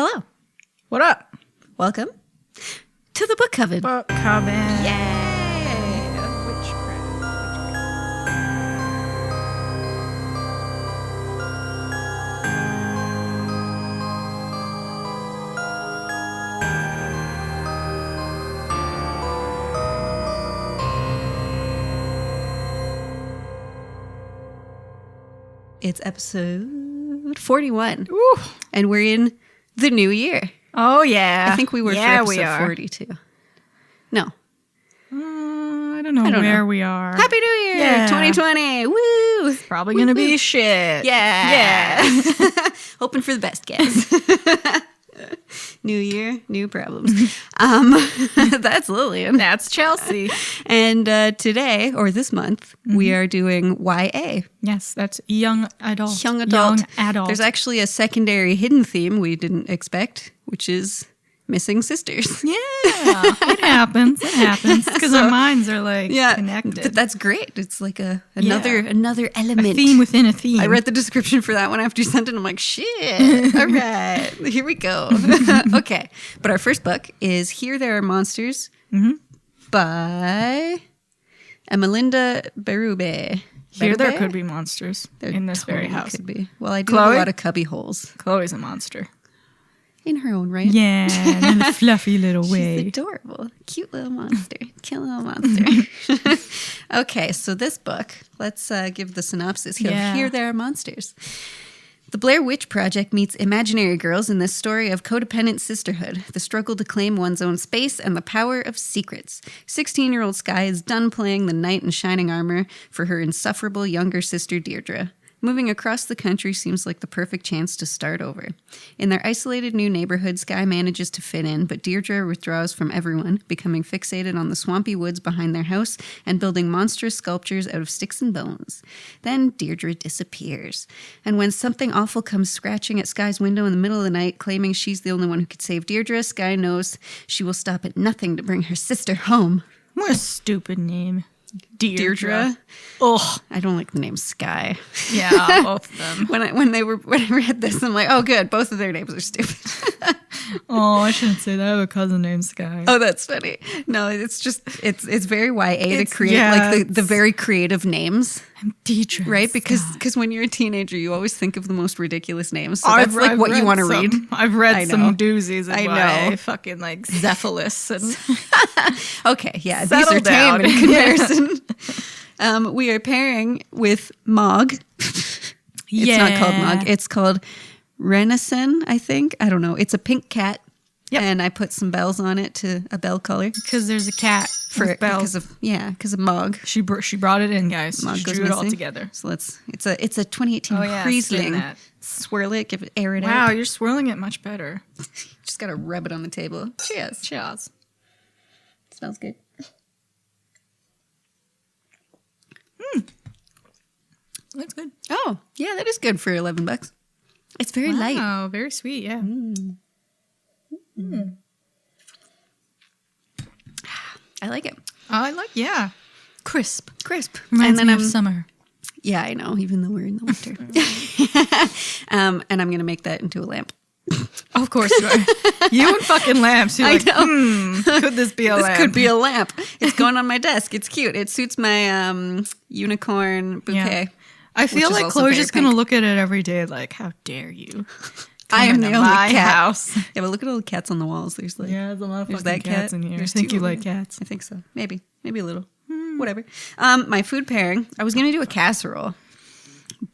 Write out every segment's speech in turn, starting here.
Hello. What up? Welcome to the Book Coven. Book Coven. Yay! Witchcraft. It's episode 41. Ooh. And we're in the new year. Oh, yeah. I think we were for episode 42. No. I don't know I don't where know. we are. Happy New Year! Yeah. 2020! Woo! Probably going to be shit. Yeah. Hoping for the best, guys. New year, new problems. That's Lillian. That's Chelsea. And today, or this month, we are doing YA. Yes, that's young adult. Young adult. Young adult. There's actually a secondary hidden theme we didn't expect, which is missing sisters. Yeah, it happens. It happens. Because our minds are like connected. But that's great. It's like another element. A theme within a theme. I read the description for that one after you sent it. I'm like, shit. All right, here we go. Okay. But our first book is Here There Are Monsters by Amelinda Bérubé. Here there could be monsters in this very house. Could be. Well, I do have a lot of cubby holes. Chloe's a monster. In her own right. Yeah, in a fluffy little way. She's adorable. Cute little monster. Cute little monster. Okay, so this book, let's give the synopsis here. Yeah. Here There Are Monsters. The Blair Witch Project meets imaginary girls in this story of codependent sisterhood, the struggle to claim one's own space, and the power of secrets. 16-year-old Skye is done playing the knight in shining armor for her insufferable younger sister Deirdre. Moving across the country seems like the perfect chance to start over. In their isolated new neighborhood, Skye manages to fit in, but Deirdre withdraws from everyone, becoming fixated on the swampy woods behind their house and building monstrous sculptures out of sticks and bones. Then Deirdre disappears. And when something awful comes scratching at Skye's window in the middle of the night, claiming she's the only one who could save Deirdre, Skye knows she will stop at nothing to bring her sister home. What a stupid name. Deirdre. Ugh. I don't like the name Skye. Yeah, both of them. When I read this, I'm like, oh, good. Both of their names are stupid. Oh, I shouldn't say that. I have a cousin named Skye. Oh, that's funny. No, it's just it's very YA to create yeah, like the very creative names, I'm Deirdre. right? Because when you're a teenager, you always think of the most ridiculous names. So that's like what you want to read. I've read some doozies. I know. Fucking like Cephalus and Okay, yeah, Settle these are down. tame in comparison. We are pairing with Mog. It's not called Mog. It's called Renison, I think. I don't know. It's a pink cat. Yep. And I put some bells on it to a bell color. because there's a cat with bells. Because of Mog. She brought it in, guys. Mog She goes drew it all missing. together. So it's a 2018 spin Riesling. that. Swirl it, air it Wow, out. you're swirling it much better. Just gotta rub it on the table. Cheers. Cheers. Smells good. That's good. Oh, yeah, that is good for $11. It's very light. Wow, very sweet. Yeah. I like it. Yeah. Crisp. Reminds and then me of summer. Yeah, I know, even though we're in the winter. And I'm going to make that into a lamp. Of course you are. You and fucking lamps. You're I like, know. could this be a This lamp? could be a lamp. It's going on my desk. It's cute. It suits my unicorn bouquet. Yeah. I feel which is like also Chloe's very just going to pink. look at it every day like, how dare you? I am Come the into only my cat. house. Yeah, but look at all the cats on the walls. There's like Yeah, there's a lot of there's fucking that cats cat in here. I There's think two you over like here. cats. I think so. Maybe a little. Whatever. My food pairing. I was gonna do a casserole,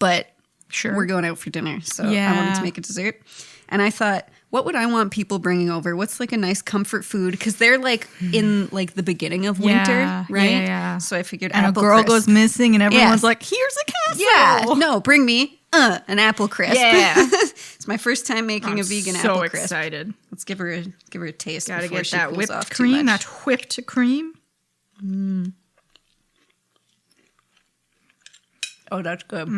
but Sure. we're going out for dinner, so I Yeah. wanted to make a dessert. And I thought, what would I want people bringing over? What's like a nice comfort food? Because they're like in like the beginning of winter, Yeah, right? yeah. So I figured And apple a girl crisp. goes missing and everyone's Yes. like, here's a casserole. Yeah, no, bring me an apple crisp. Yeah. It's my first time making a vegan so apple crisp. excited. Let's give her a taste. Gotta before get she that cools whipped off too cream, much. that whipped cream. Oh, that's good.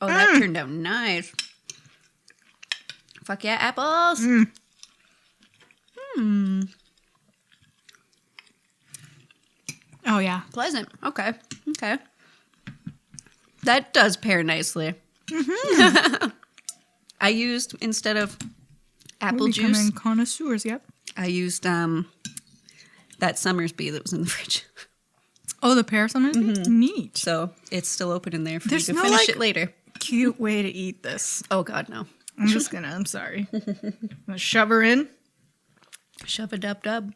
Oh, that turned out nice. Fuck yeah, apples. Oh, yeah. Pleasant. Okay. That does pair nicely. I used, instead of apple We're juice. becoming connoisseurs, yep. I used that Summersby that was in the fridge. Oh, the pear Summersby? Mm-hmm. Neat. So it's still open in there for There's you to no, finish like, it later. Cute way to eat this. Oh, God, no. I'm sorry. I'm gonna shove her in. Shove a dub-dub.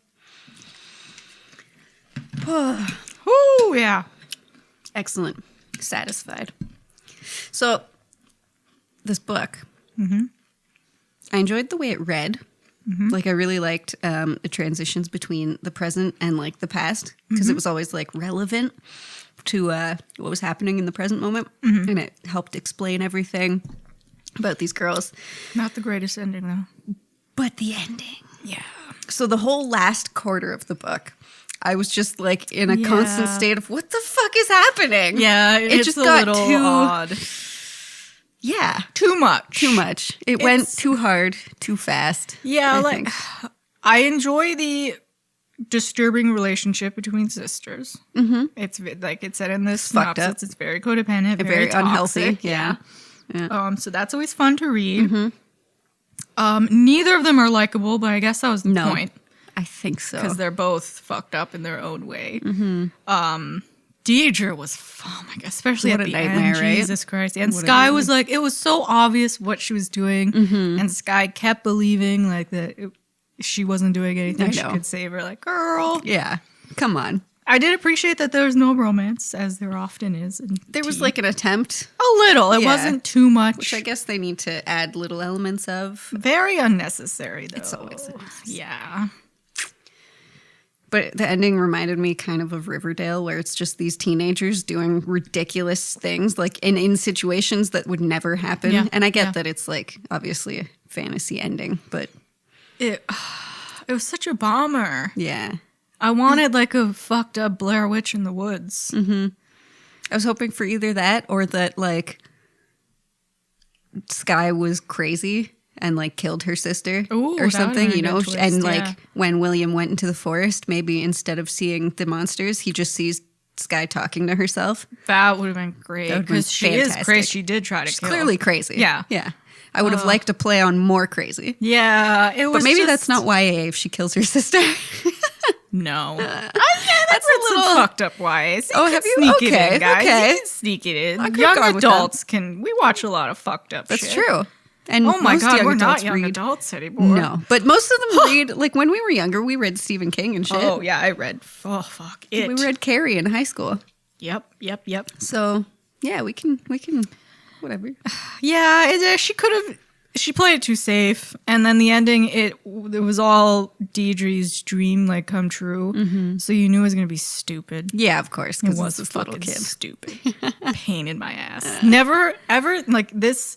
Ooh, yeah. Excellent. Satisfied. So, this book, I enjoyed the way it read. Like, I really liked the transitions between the present and, like, the past, because it was always, like, relevant to what was happening in the present moment, and it helped explain everything about these girls. Not the greatest ending, though. But the ending. Yeah. So, the whole last quarter of the book, I was just, like, in a constant state of, what the fuck is happening? Yeah, it it's just a got little too odd. Yeah. Too much. Too much. It went too hard, too fast. Yeah, I think. I enjoy the disturbing relationship between sisters. It's like it said in this synopsis. It's very codependent, very unhealthy. Toxic. Yeah. So that's always fun to read. Neither of them are likable, but I guess that was the point. I think so. Because they're both fucked up in their own way. Deidre was, oh my god, especially what at a the nightmare, end. right? Jesus Christ. And Skye was like, it was so obvious what she was doing. And Skye kept believing like that she wasn't doing anything. She could save her. Like, girl. Yeah. Come on. I did appreciate that there was no romance, as there often is. There was like an attempt. A little. It wasn't too much. Which I guess they need to add little elements of. Very unnecessary, though. It's always unnecessary. Yeah. But the ending reminded me kind of Riverdale, where it's just these teenagers doing ridiculous things, like in situations that would never happen. Yeah. And I get that it's like obviously a fantasy ending, but it was such a bummer. Yeah. I wanted like a fucked up Blair Witch in the woods. I was hoping for either that or that like Skye was crazy and like killed her sister or something, you know, twist, and like when William went into the forest, maybe instead of seeing the monsters, he just sees Skye talking to herself. That would have been great because she is crazy. She did try to She's kill. Clearly crazy. Yeah. Yeah. I would have liked to play on more crazy. Yeah. It was but maybe that's not YA if she kills her sister. No. That's a little fucked up YA. So have you? Sneak it Okay. in, guys. Okay. You can sneak it in. Young adults can. We watch a lot of fucked up shit. That's true. And oh my god, we're not young adults anymore. No, but most of them read, like when we were younger, we read Stephen King and shit. Oh yeah, I read. Oh fuck it. We read Carrie in high school. Yep. So yeah, we can, whatever. Yeah, she played it too safe, and then the ending, it was all Deidre's dream like come true. So you knew it was gonna be stupid. Yeah, of course, because it was this little kid. Stupid. Pain in my ass. Never ever like this.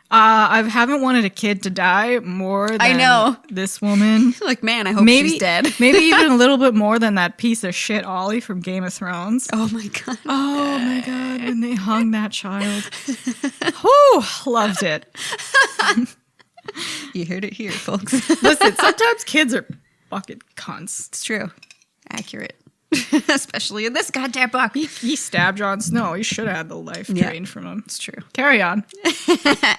I haven't wanted a kid to die more than this woman. Like, man, I hope she's dead. Maybe even a little bit more than that piece of shit Ollie from Game of Thrones. Oh my god. Oh my god, when they hung that child. Whew, loved it. You heard it here, folks. Listen, sometimes kids are fucking cunts. It's true. Accurate. Especially in this goddamn book. He stabbed Jon Snow. He should have had the life drained from him. It's true. Carry on.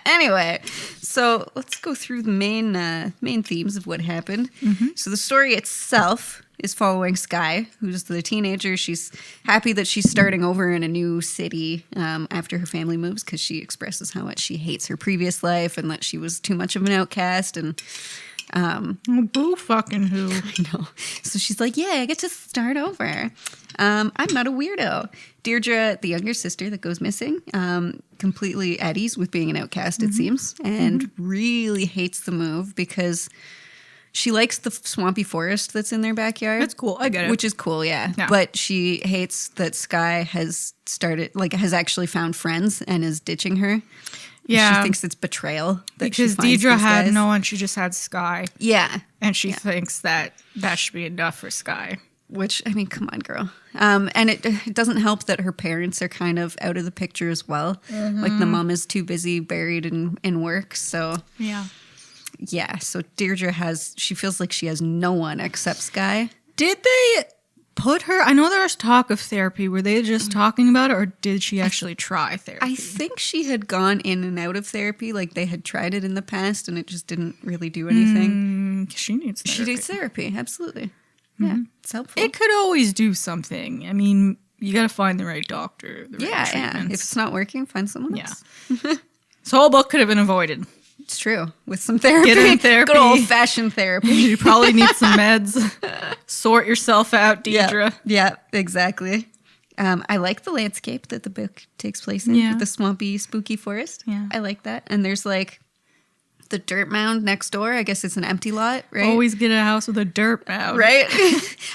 Anyway, so let's go through the main themes of what happened. So the story itself is following Skye, who's the teenager. She's happy that she's starting over in a new city after her family moves because she expresses how much she hates her previous life and that she was too much of an outcast and boo fucking who. I know. So she's like, yeah, I get to start over. I'm not a weirdo. Deirdre, the younger sister that goes missing, completely at ease with being an outcast, it seems, and really hates the move because she likes the swampy forest that's in their backyard. That's cool. I get it. Which is cool, yeah. But she hates that Skye has actually found friends and is ditching her. Yeah. She thinks it's betrayal. Because Deidre had no one, she just had Skye. Yeah. And she thinks that should be enough for Skye. Which, I mean, come on, girl. And it doesn't help that her parents are kind of out of the picture as well. Like the mom is too busy buried in work. So, yeah. So Deirdre she feels like she has no one except Skye. Did they put her? I know there's talk of therapy. Were they just talking about it, or did she actually try therapy? I think she had gone in and out of therapy. Like they had tried it in the past and it just didn't really do anything. She needs therapy. She needs therapy, absolutely. Yeah, it's helpful. It could always do something. I mean, you got to find the right doctor. The right yeah. treatments. If it's not working, find someone else. This whole book could have been avoided. It's true. With some therapy. Get her in therapy. Good old-fashioned therapy. You probably need some meds. Sort yourself out, Deidre. Yeah, exactly. I like the landscape that the book takes place in. Yeah. With the swampy, spooky forest. Yeah. I like that. And there's like the dirt mound next door. I guess it's an empty lot, right? Always get a house with a dirt mound. Right?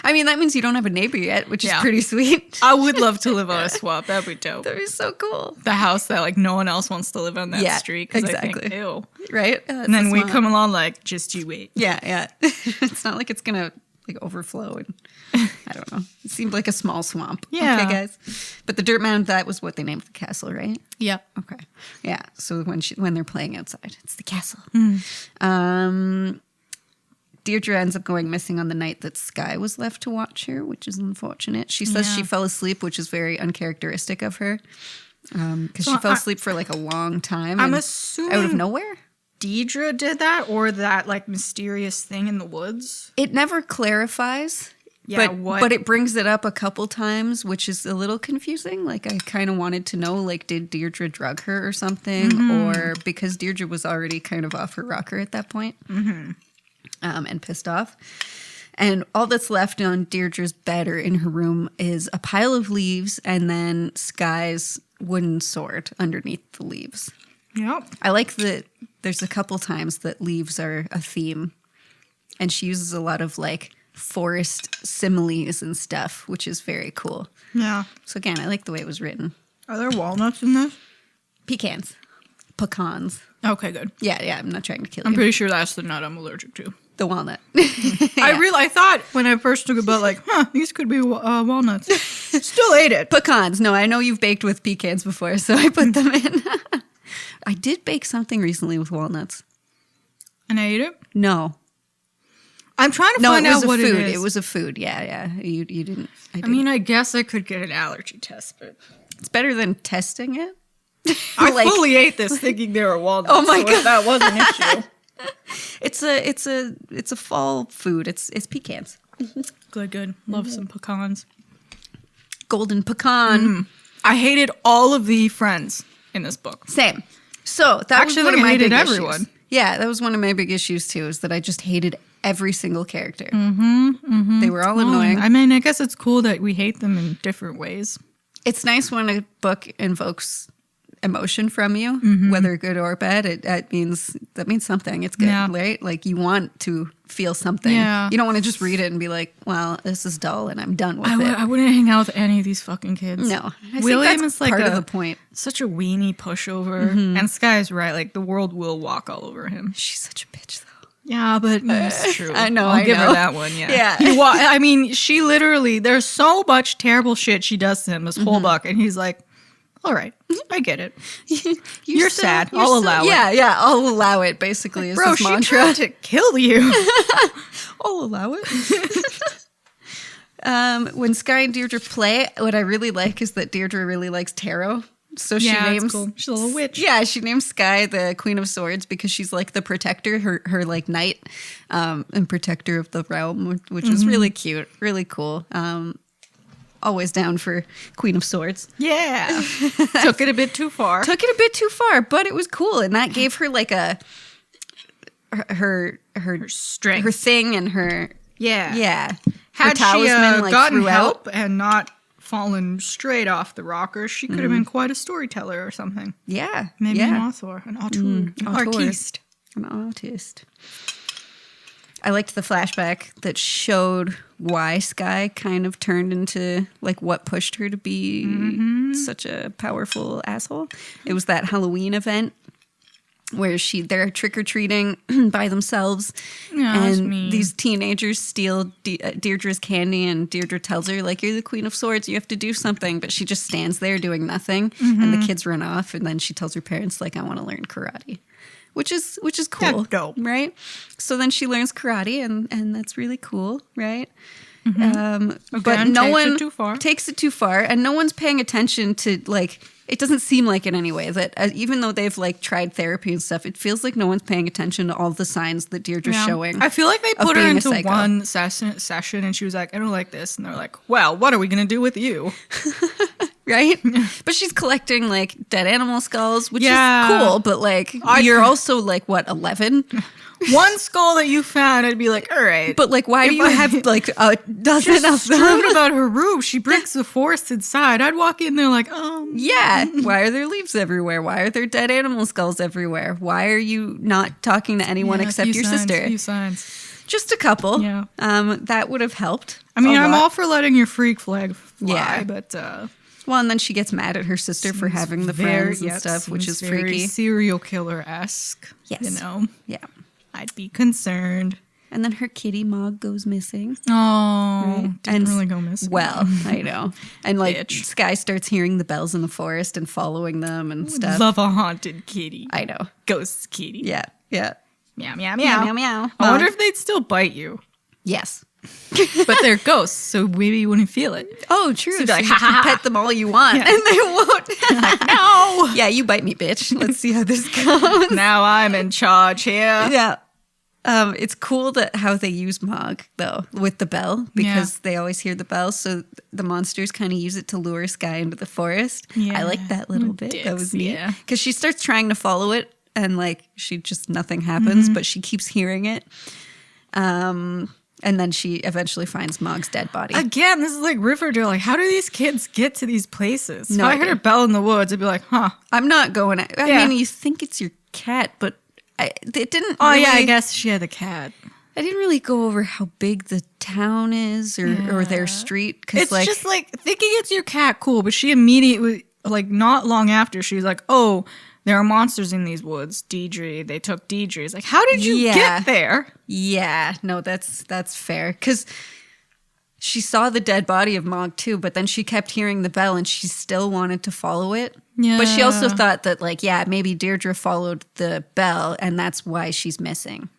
I mean, that means you don't have a neighbor yet, which is pretty sweet. I would love to live on a swamp. That'd be dope. That'd be so cool. The house that like no one else wants to live on that street. Exactly. I think, ew. Right? And then we come along like, just you wait. Yeah. It's not like it's going to like overflow and I don't know. It seemed like a small swamp. Yeah. Okay, guys. But the dirt mound, that was what they named the castle, right? Yeah. Okay. Yeah. So when they're playing outside, it's the castle. Deirdre ends up going missing on the night that Skye was left to watch her, which is unfortunate. She says she fell asleep, which is very uncharacteristic of her. Because she fell asleep for like a long time. I'm assuming out of nowhere. Deidre did that, or that like mysterious thing in the woods. It never clarifies. Yeah, but it brings it up a couple times, which is a little confusing. Like I kind of wanted to know, like, did Deirdre drug her or something, or because Deirdre was already kind of off her rocker at that point, and pissed off. And all that's left on Deirdre's bed or in her room is a pile of leaves, and then Skye's wooden sword underneath the leaves. Yep. I like that. There's a couple times that leaves are a theme, and she uses a lot of like forest similes and stuff, which is very cool. Yeah. So again, I like the way it was written. Are there walnuts in this? Pecans. Okay, good. Yeah, I'm not trying to kill I'm you. pretty sure that's the nut I'm allergic to. The walnut. I thought when I first took it, but like, these could be walnuts. Still ate it. Pecans. No, I know you've baked with pecans before, so I put them in. I did bake something recently with walnuts. And I ate it? No. I'm trying to find out what food. it is. It was a food. Yeah. You didn't. I mean, I guess I could get an allergy test, but it's better than testing it. I fully ate this thinking they were walnuts. Oh my God. That was an issue. It's a fall food. It's pecans. Good. Love some pecans. Golden pecan. I hated all of the friends in this book. Same. So that was one of my big everyone. issues. Yeah, that was one of my big issues too. Is that I just hated every single character. They were all annoying. I mean, I guess it's cool that we hate them in different ways. It's nice when a book invokes emotion from you, whether good or bad. That means something. It's good, right? Like you want to feel something. Yeah. You don't want to just read it and be like, "Well, this is dull," and I'm done with it. I wouldn't hang out with any of these fucking kids. No, I William think that's is like part of the point. Such a weenie pushover, and Skye's right. Like the world will walk all over him. She's such a bitch, though. Yeah, but it's true. I know. I'll give her that one. Yeah. I mean, she literally. There's so much terrible shit she does to him this whole book, and he's like, "All right, I get it. You're sad. I'll allow it." Yeah, I'll allow it. Basically, is Bro, his she mantra. tried to kill you. I'll allow it. When Skye and Deirdre play, what I really like is that Deirdre really likes tarot. So she names, cool. She's a little witch. Yeah, she names Skye the Queen of Swords because she's like the protector, her like knight, and protector of the realm, which is really cute, really cool. Always down for Queen of Swords. Yeah. Took it a bit too far. But it was cool, and that gave her like her strength, her thing, and her Had her talisman, she gotten throughout. help and not fallen straight off the rocker, she could have been quite a storyteller or something. Yeah, maybe an author, an auteur, an artiste. An artist. I liked the flashback that showed why Skye kind of turned into like what pushed her to be such a powerful asshole. It was that Halloween event where they're trick-or-treating by themselves, and these teenagers steal Deirdre's candy, and Deirdre tells her, like, "You're the Queen of Swords, you have to do something," but she just stands there doing nothing, and the kids run off, and then she tells her parents, like, "I want to learn karate." Which is cool, dope. Right? So then she learns karate, and that's really cool, right? Again, no takes one it too far. takes it too far, and no one's paying attention to like. It doesn't seem like in any way that even though they've like tried therapy and stuff, it feels like no one's paying attention to all the signs that Deirdre's showing. I feel like they of put her being a into psycho. one session and she was like, I don't like this. And they're like, well, what are we going to do with you? Right? But she's collecting like dead animal skulls, which Yeah. is cool, but like you're also like what, 11? One skull that you found, I'd be like, all right. But like why do you have like a dozen of them? Strewn about her room. She brings the forest inside. I'd walk in there like, Yeah. Why are there leaves everywhere? Why are there dead animal skulls everywhere? Why are you not talking to anyone except your sister? Few signs. Just a couple. Yeah. That would have helped. I mean, I'm lot. all for letting your freak flag fly, Yeah. but Well, and then she gets mad at her sister for having the friends and stuff, which is very freaky. serial killer-esque. Yes. You know, Yeah. I'd be concerned. And then her kitty Mog goes missing. Oh, didn't And really go missing. Well, I know. And like Bitch. Sky starts hearing the bells in the forest and following them and stuff. Love a haunted kitty. I know. Ghost kitty. Yeah. Yeah. Meow, meow, Meow, meow. meow, meow. I wonder Mog. if they'd still bite you. Yes. But they're ghosts, so maybe you wouldn't feel it. Oh, true. So So, like, you ha, ha, can ha. pet them all you want, Yeah. and they won't. No! Yeah, you bite me, bitch. Let's see how this goes. Now I'm in charge here. Yeah. It's cool that how they use Mog though with the bell because they always hear the bell, so the monsters kind of use it to lure Sky into the forest. Yeah. I like that little bit. That Dicks, was neat yeah. because she starts trying to follow it and like she just nothing happens, but she keeps hearing it. And then she eventually finds Mog's dead body. Again, this is like Riverdale. Like, how do these kids get to these places? No if I heard idea. a bell in the woods, I'd be like, huh. I'm not going. I Yeah. mean, you think it's your cat, but it didn't. Oh, yeah, I really- guess she had a cat. I didn't really go over how big the town is or their Yeah. street because It's like just like thinking it's your cat, cool. But she immediately, like, not long after, she was like, oh, there are monsters in these woods. Deidre, they took Deidre. It's like, how did you Yeah. get there? yeah, no, that's fair because she saw the dead body of Mog too, but then she kept hearing the bell and she still wanted to follow it. But she also Yeah. thought that like maybe Deirdre followed the bell and that's why she's missing.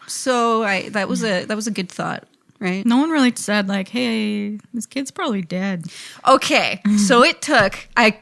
So that was a good thought, right? No one really said, like, hey, this kid's probably dead. Okay, so it took I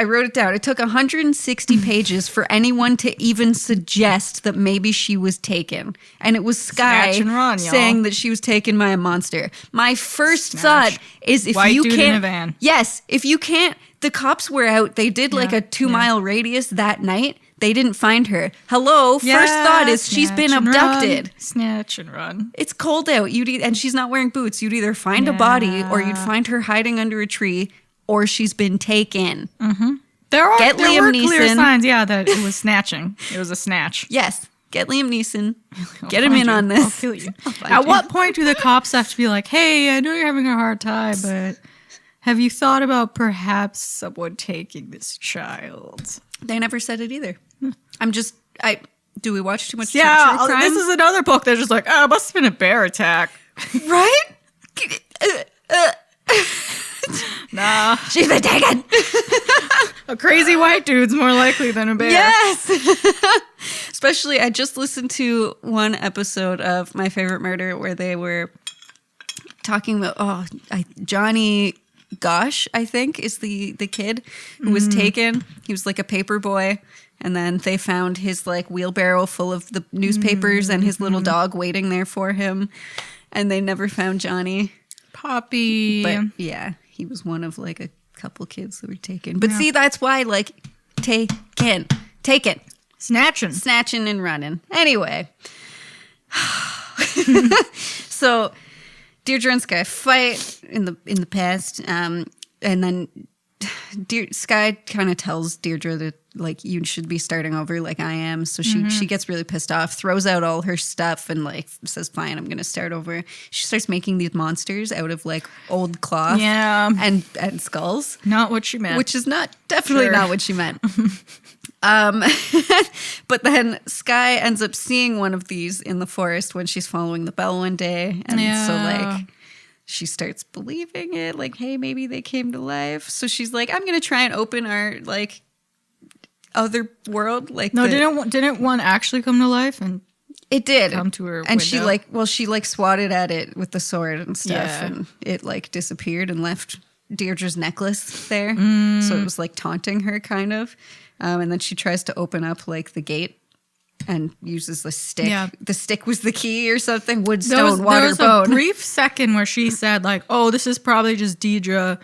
wrote it down. It took 160 pages for anyone to even suggest that maybe she was taken, and it was Sky Snatch and run, y'all. saying that she was taken by a monster. My first Snatch. thought is if White you dude in can't, a van. yes, if you can't. The cops were out. They did like Yeah, a 2-mile radius that night. They didn't find her. Hello, first thought is she's been Snatch and abducted. run. Snatch and run. It's cold out. And she's not wearing boots. You'd either find a body or you'd Yeah. find her hiding under a tree or she's been taken. There were Get Liam were clear Neeson. signs, yeah, that it was snatching. It was a snatch. Yes. Get Liam Neeson. I'll Get him find in you. on this. I'll kill you. find At you. what point do the cops have to be like, hey, I know you're having a hard time, but have you thought about perhaps someone taking this child? They never said it either. Do we watch too much true Yeah, crime? this is another book that's just like, oh, it must have been a bear attack. right? Nah, She's been taken. a crazy white dude's more likely than a bear. Yes. Especially, I just listened to one episode of My Favorite Murder where they were talking about Johnny Gosh, I think, is the kid who was taken. He was like a paper boy. And then they found his like wheelbarrow full of the newspapers and his little dog waiting there for him. And they never found Johnny. Poppy. But yeah, he was one of like a couple kids that were taken. But see, that's why like taken. Snatching. Snatching and running. Anyway. So Deirdre and Sky fight in the past. And then Sky kind of tells Deirdre that like you should be starting over like I am. So she gets really pissed off, throws out all her stuff and like says, fine, I'm gonna start over. She starts making these monsters out of like old cloth and skulls. Not what she meant. Which is definitely not what she meant. But then Sky ends up seeing one of these in the forest when she's following the bell one day. And so like she starts believing it, like, hey, maybe they came to life. So she's like, I'm gonna try and open our like other world. Like no, didn't one actually come to life? And like It did come to her and window? she swatted at it with the sword and stuff, Yeah. and it like disappeared and left Deirdre's necklace there. So it was like taunting her kind of, and then she tries to open up like the gate and uses the stick. Yeah. The stick was the key or something. Wood, There was, stone, water, there was bone. a brief second where she said like, "Oh, this is probably just Deidre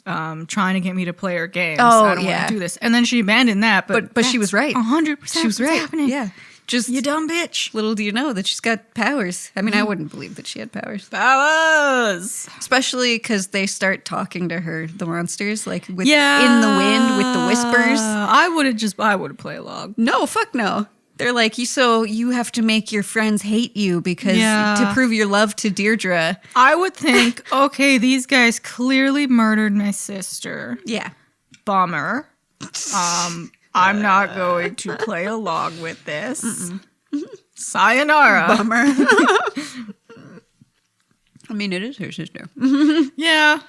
trying to get me to play her games. Oh, I don't want yeah. to do this." And then she abandoned that. But she was right. 100%. She was right. Happening. Yeah. Just You dumb bitch. little do you know that she's got powers. I mean, I wouldn't believe that she had powers. Powers. Especially because they start talking to her, the monsters, like in the wind with the whispers. I would have played along. No, fuck no. They're like, you have to make your friends hate you because to prove your love to Deirdre. I would think, okay, these guys clearly murdered my sister. Yeah. Bummer. I'm not going to play along with this. Sayonara. Bummer. I mean, it is her sister. Yeah.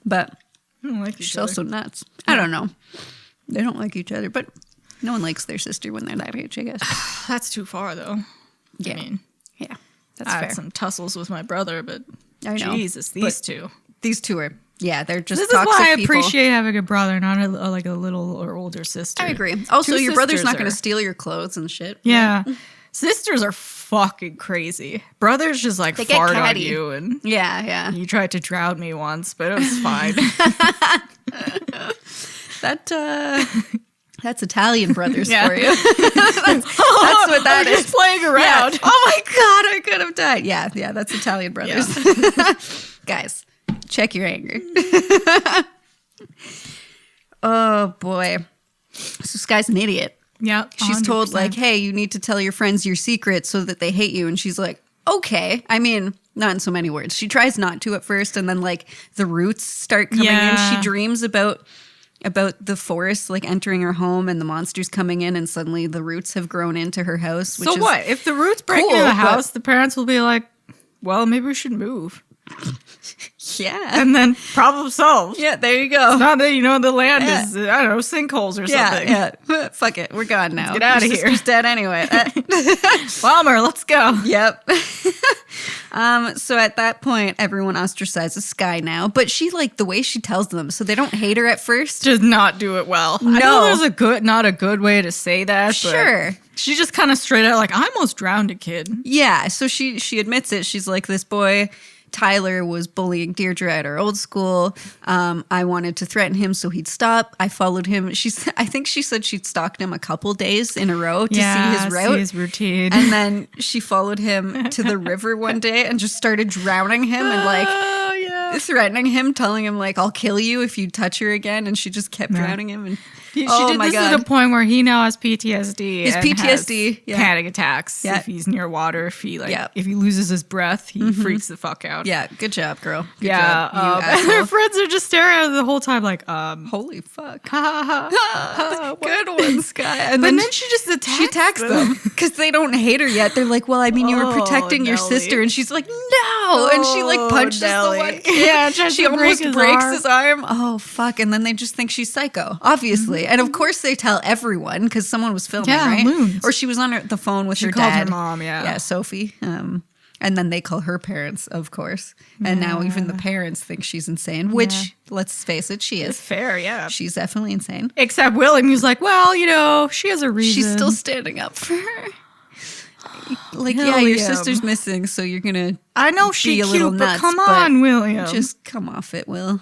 But I don't like each she's other. also nuts. I don't know. They don't like each other, but no one likes their sister when they're that age, I guess. That's too far, though. Yeah. I mean, Yeah. That's I fair. had some tussles with my brother, but I know. Jesus, these two. These two are, they're just This is toxic why I people. appreciate having a brother, not a little or older sister. I agree. Also, Two your brother's sisters not going are- to steal your clothes and shit. Yeah. Sisters are fucking crazy. Brothers just like They get fart on catty. you, and Yeah, yeah. you tried to drown me once, but it was fine. That's Italian brothers Yeah. for you. that's what that I'm is. just playing around. Yeah. Oh my god, I could have died. Yeah, that's Italian brothers. Guys, check your anger. Oh boy. So this guy's an idiot. Yeah. She's told 100%. like, hey, you need to tell your friends your secret so that they hate you. And she's like, okay. I mean, not in so many words. She tries not to at first, and then like the roots start coming Yeah. in. She dreams about the forest like entering her home and the monsters coming in, and suddenly the roots have grown into her house. Which So is what? If the roots break cool, into the but- house, the parents will be like, well, maybe we should move. Yeah. And then problem solved. Yeah, there you go. Not that, the land Yeah. is, I don't know, sinkholes or something. Yeah. Fuck it. We're gone now. get outta Your here. sister's dead anyway. Bummer, let's go. Yep. So at that point, everyone ostracizes Sky now, but she like the way she tells them, so they don't hate her at first. Does not do it well. I No. know there's not a good way to say that. But Sure. she just kind of straight out like, I almost drowned a kid. Yeah, so she admits it. She's like, this boy Tyler was bullying Deirdre at our old school. I wanted to threaten him so he'd stop. I followed him. I think she said she'd stalked him a couple days in a row to see his route. See his routine. And then she followed him to the river one day and just started drowning him and like oh, yeah. threatening him, telling him like, I'll kill you if you touch her again. And she just kept drowning him. And She oh did my this God. to the point where he now has PTSD. His and PTSD, has yeah. panic attacks Yeah. if he's near water. If he Yeah. if he loses his breath, he freaks the fuck out. Yeah, good job, girl. Good Yeah, job, you and their asshole. friends are just staring at her the whole time, like, Holy fuck. ha ha ha. Good one, Sky. And But then she just attacks she attacks them because they don't hate her yet. They're like, well, I mean, you were Oh, protecting your Nelly. sister. And she's like, no. And she like punches Nelly. the one. Yeah, tries she to break almost his breaks arm. his arm. Oh, fuck. And then they just think she's psycho, obviously. And of course they tell everyone because someone was filming, Yeah, right? loons. Or she was on the phone with She her called her dad. mom, yeah. Yeah, Sophie. And then they call her parents, of course. And now even the parents think she's insane, which, let's face it, she It's is. fair, yeah. She's definitely insane. Except William, who's like, well, she has a reason. She's still standing up for her. Like, yeah, your William. sister's missing, so you're gonna I know be she's a cute, little but nuts, come but on, William. just come off it, Will.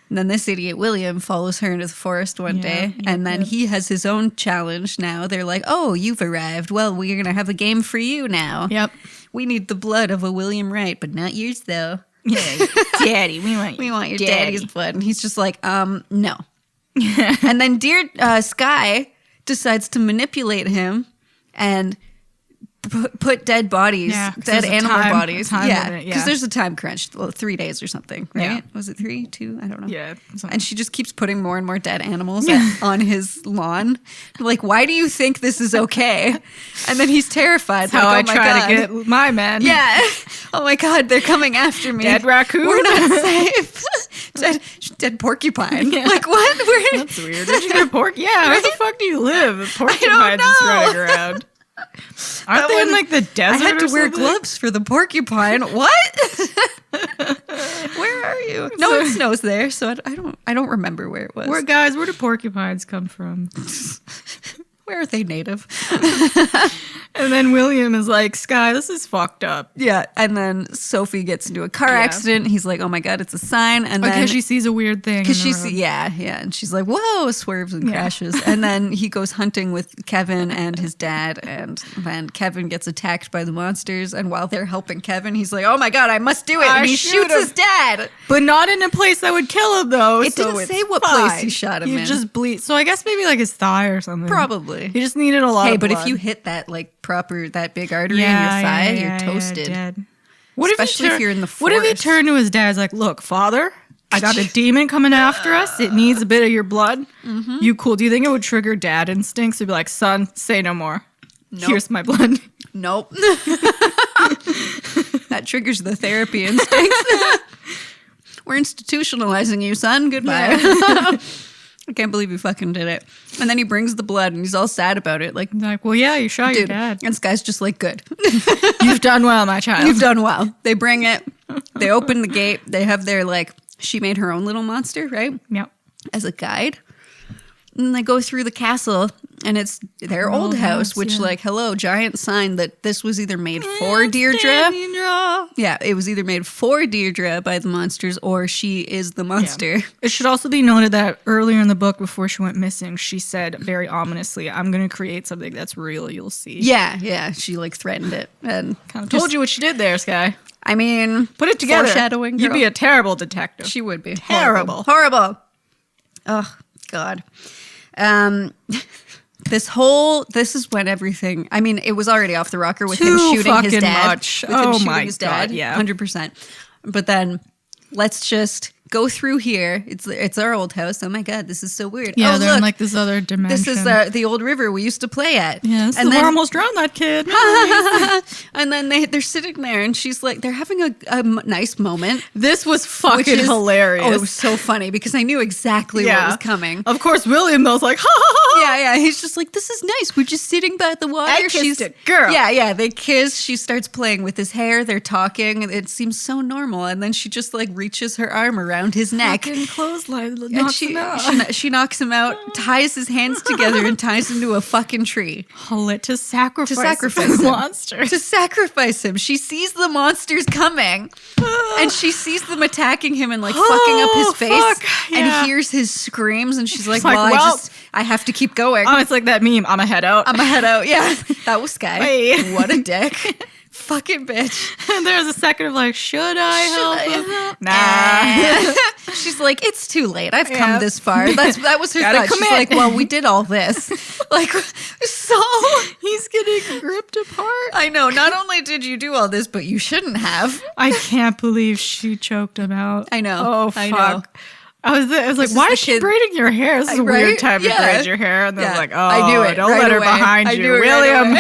And then this idiot William follows her into the forest one day, and then he has his own challenge now. They're like, oh, you've arrived. Well, we're going to have a game for you now. Yep. We need the blood of a William Wright, but not yours, though. Yeah, Daddy, we want your daddy's blood. And he's just like, no. And then Sky decides to manipulate him and put dead bodies, Yeah, 'cause dead there's a animal time- bodies. time Yeah, limit, because yeah. there's a time crunch, 3 days or something, right? Yeah. Was it 3, 2? I don't know. Yeah. And she just keeps putting more and more dead animals on his lawn. Like, why do you think this is okay? And then he's terrified. How I like, oh my try God. to get my men. Yeah. Oh my God, they're coming after me. Dead raccoon? We're not safe. dead porcupine. Yeah. Like, what? That's weird. Did you get a pork? Yeah, where the fuck do you live? A porcupine know. just running around. Aren't they in like the desert? I had to or wear something? gloves for the porcupine. What? Where are you? No, it snows there, so I don't remember where it was. Where do porcupines come from? Where are they native? And then William is like, Sky, this is fucked up. Yeah, and then Sophie gets into a car accident. He's like, oh my God, it's a sign. And then because she sees a weird thing. Because and she's like, whoa, swerves and crashes. And then he goes hunting with Kevin and his dad, and then Kevin gets attacked by the monsters. And while they're helping Kevin, he's like, oh my God, I must do it. And he shoots his dad. But not in a place that would kill him, though. It didn't say what place he shot him in. He just bleed. So I guess maybe like his thigh or something. Probably. He just needed a lot of blood. Hey, but if you hit that that big artery in your thigh, you're toasted. Dead. Especially if you're in the forest. What if he turned to his dad? He's like, look, father, I got a demon coming after us. It needs a bit of your blood. Mm-hmm. You cool. Do you think it would trigger dad instincts? He'd be like, son, say no more. Nope. Here's my blood. Nope. That triggers the therapy instinct. We're institutionalizing you, son. Goodbye. Yeah. I can't believe you fucking did it. And then he brings the blood and he's all sad about it. Like, well, yeah, you shot your dad. And this guy's just like, good. You've done well, my child. You've done well. They bring it. They open the gate. They have their, she made her own little monster, right? Yep. As a guide. And they go through the castle, and it's their old house, which, hello, giant sign that this was either made for Deirdre. Yeah, it was either made for Deirdre by the monsters, or she is the monster. Yeah. It should also be noted that earlier in the book, before she went missing, she said very ominously, I'm going to create something that's real, you'll see. Yeah, she, threatened it. And kind of told you what she did there, Sky. I mean, put it together. Foreshadowing. You'd be a terrible detective. She would be. Terrible. Horrible. Oh, God. This is when everything, I mean, it was already off the rocker with him shooting his dad. Much. Oh my God, yeah. 100%. But then let's just go through here. It's our old house. Oh my God, this is so weird. Yeah, they're in this other dimension. This is the old river we used to play at. Yes, and we almost drowned that kid. And then they're sitting there, and she's like, they're having a nice moment. This was fucking hilarious. Oh, it was so funny because I knew exactly what was coming. Of course, William was like, ha ha ha. Yeah. He's just like, this is nice. We're just sitting by the water. I kissed a girl. Yeah. They kiss. She starts playing with his hair. They're talking. It seems so normal. And then she just reaches her arm around his neck. Fucking clothesline. And she knocks him out, ties his hands together, and ties him to a fucking tree. To sacrifice the monster. To sacrifice him. She sees the monsters coming, and she sees them attacking him and fucking up his face, and hears his screams, and she's like, I have to keep going. Oh, it's like that meme. I'm a head out. Yeah, that was Sky. Wait. What a dick. Fucking bitch. And there's a second of should I help him? Nah. She's like, it's too late. I've come this far. That was her thought. She's like, well, we did all this. So he's getting ripped apart. I know. Not only did you do all this, but you shouldn't have. I can't believe she choked him out. I know. Oh, fuck. I know. I was like, why is she braiding your hair? This is a weird time to braid your hair. And then I was like, oh, I knew it. Don't let her behind you. William.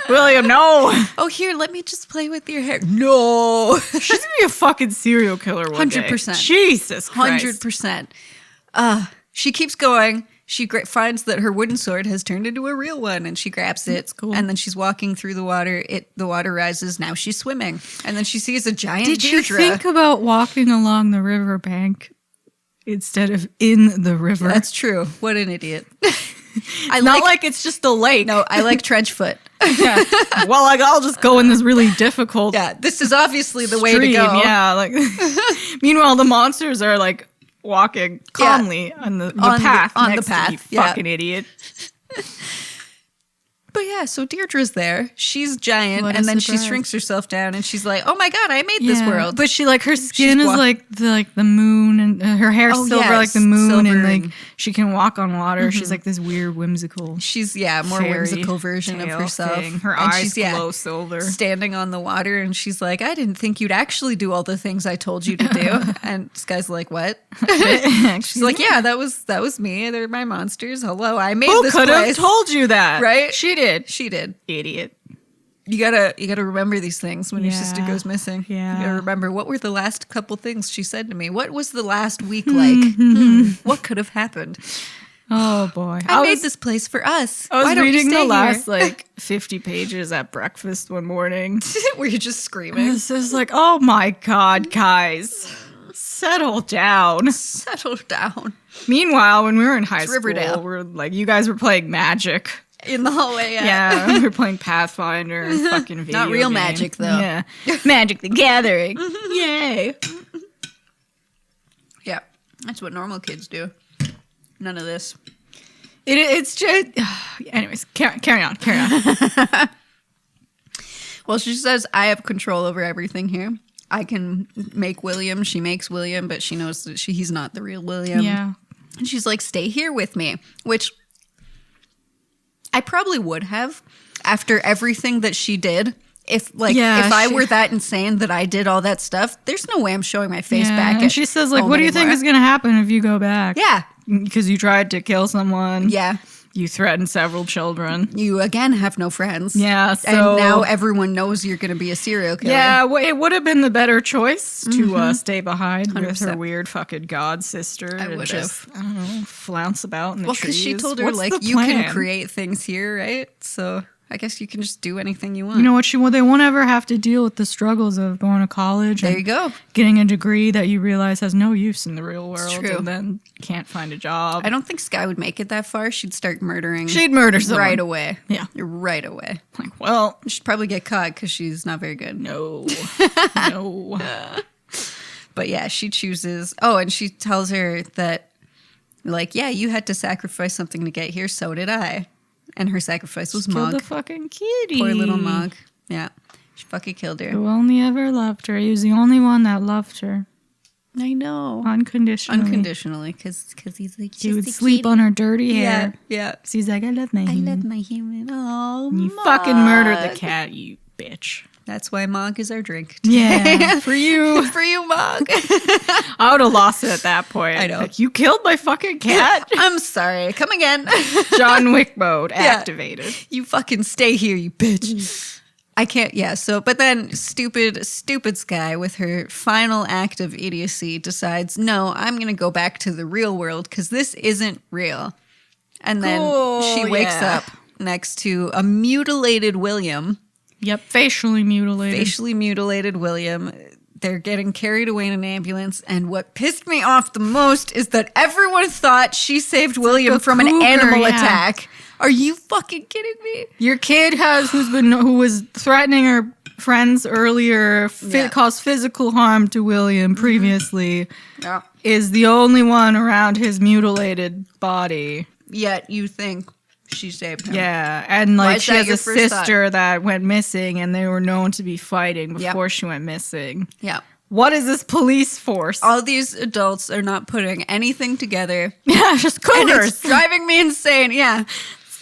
William, no. Oh, here, let me just play with your hair. No. She's going to be a fucking serial killer one 100%. Day. Jesus Christ. 100%. She keeps going. She finds that her wooden sword has turned into a real one, and she grabs it. That's cool. And then she's walking through the water. The water rises. Now she's swimming. And then she sees a giant Did Deirdre. you think about walking along the riverbank instead of in the river? That's true. What an idiot. Not like it's just a lake. No, I like trench foot. Yeah. Well, I'll just go in this really difficult. Yeah, this is obviously the way stream. to go. Yeah, meanwhile, the monsters are walking calmly on the path. On the path. You fucking idiot. But yeah, so Deirdre's there. She's giant, and then she shrinks herself down, and she's like, "Oh my God, I made this world." But she her skin is like the moon, and her hair's silver like the moon, and she can walk on water. Mm-hmm. She's this weird whimsical. She's more whimsical version of herself. Thing. Her eyes glow silver, standing on the water, and she's like, "I didn't think you'd actually do all the things I told you to do." And this guy's like, "What?" She's like, "Yeah, that was me. They're my monsters. Hello, I made this place." Who could have told you that? Right? She did. Idiot. You gotta remember these things when your sister goes missing. Yeah. You gotta remember, what were the last couple things she said to me? What was the last week like? What could have happened? Oh boy. I made this place for us. I was Why don't you reading stay the last here? like 50 pages at breakfast one morning. Were you just screaming? This is like, oh my God, guys. Settle down. Settle down. Meanwhile, when we were in high school, Riverdale. we're like, you guys were playing Magic. In the hallway, Yeah, we were playing Pathfinder and fucking video Not real game. Magic, though. Yeah. Magic the Gathering. Yay. Yeah, that's what normal kids do. None of this. It's just... Anyways, carry on. Well, she says, I have control over everything here. I can make William. She makes William, but she knows that he's not the real William. Yeah. And she's like, stay here with me, which I probably would have after everything that she did. If I were that insane that I did all that stuff, there's no way I'm showing my face back. And she says, like, what do you think is going to happen if you go back? Yeah. Because you tried to kill someone. Yeah. You threatened several children. You, again, have no friends. Yeah, so... And now everyone knows you're going to be a serial killer. Yeah, it would have been the better choice to stay behind 100%. With her weird fucking god sister. I would just, I don't know, flounce about in the trees. Well, because she told her, What's you can create things here, right? So... I guess you can just do anything you want. You know what? They won't ever have to deal with the struggles of going to college. There you go. Getting a degree that you realize has no use in the real world. It's true. And then can't find a job. I don't think Sky would make it that far. She'd start murdering. She'd murder someone. Right away. Yeah. Right away. Like, well. She'd probably get caught because she's not very good. No. No. But yeah, she chooses. Oh, and she tells her that, like, yeah, you had to sacrifice something to get here. So did I. And her sacrifice was Mog. Killed the fucking kitty. Poor little Mog. Yeah. She fucking killed her. Who only ever loved her. He was the only one that loved her. I know. Unconditionally. Unconditionally. Because he's like, he would sleep on her dirty hair. Yeah. So he's like, I love my human. I love my human. Oh, You Mog. fucking murdered the cat, you bitch. That's why Mog is our drink. Yeah. For you. For you, Mog. I would have lost it at that point. I know. Like, you killed my fucking cat? I'm sorry. Come again. John Wick mode activated. You fucking stay here, you bitch. I can't, yeah. So, but then stupid Sky with her final act of idiocy decides, no, I'm going to go back to the real world because this isn't real. And then she wakes up next to a mutilated William. Yep, facially mutilated. Facially mutilated William. They're getting carried away in an ambulance. And what pissed me off the most is that everyone thought she saved William from an animal attack. Are you fucking kidding me? Your kid who was threatening her friends earlier, caused physical harm to William previously, is the only one around his mutilated body. Yet you think she saved him. Yeah, and like she has a sister that went missing and they were known to be fighting before she went missing. Yeah. What is this police force? All these adults are not putting anything together. Yeah, just cougars. And it's driving me insane. Yeah.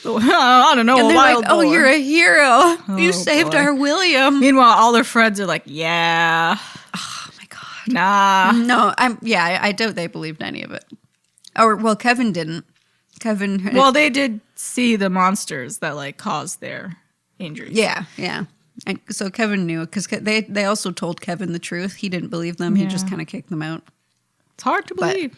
I don't know. And a they're wild like, oh, boar. you're a hero. You saved our William. Meanwhile, all their friends are like, yeah. Oh my God. Nah. No, I doubt they believed any of it. Or, well, Kevin didn't. Well, they did see the monsters that like caused their injuries. Yeah. And so Kevin knew because they also told Kevin the truth. He didn't believe them. He just kind of kicked them out. It's hard to believe.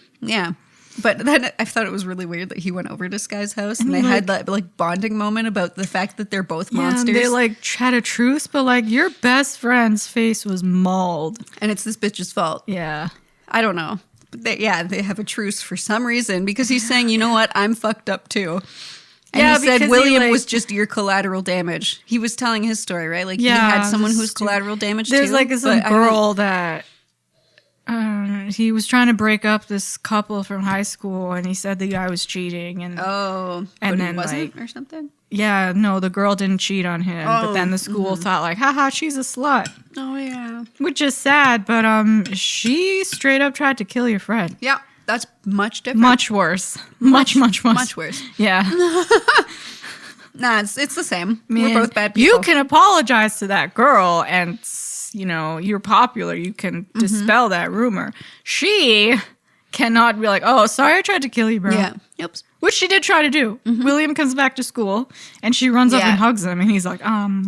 But then I thought it was really weird that he went over to Sky's house and they had that like bonding moment about the fact that they're both monsters. They like had a truce, but like your best friend's face was mauled. And it's this bitch's fault. Yeah. I don't know. But they have a truce for some reason because he's saying, you know what, I'm fucked up too. And he said William was just your collateral damage. He was telling his story, right? Like he had someone who's collateral damage too. There's like some girl that he was trying to break up this couple from high school and he said the guy was cheating and and then he wasn't or something? Yeah, no, the girl didn't cheat on him, but then the school thought like, haha, she's a slut. Oh yeah. Which is sad, but she straight up tried to kill your friend. Yeah, that's much different. Much worse. Much worse. Yeah. Nah, it's the same. Man, we're both bad people. You can apologize to that girl and, you know, you're popular. You can dispel that rumor. She cannot be like, oh, sorry I tried to kill you, bro. Yeah. Yep. Which she did try to do. William comes back to school and she runs up and hugs him and he's like,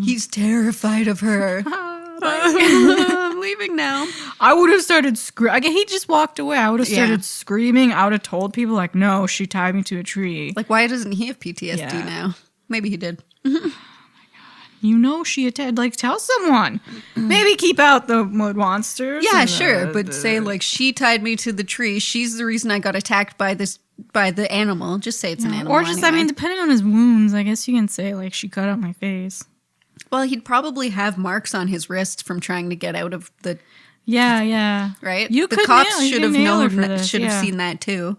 He's terrified of her. I'm leaving now. I would have started screaming. He just walked away. I would have started screaming. I would have told people, like, no, she tied me to a tree. Like, why doesn't he have PTSD now? Maybe he did. You know she attacked. Like, tell someone. Maybe keep out the wood monsters. Yeah, sure. But say, like, she tied me to the tree. She's the reason I got attacked by the animal. Just say it's an animal. Or just, anyway. depending on his wounds, I guess you can say, like, she cut out my face. Well, he'd probably have marks on his wrists from trying to get out of the... Yeah. Right? The cops should have seen that too.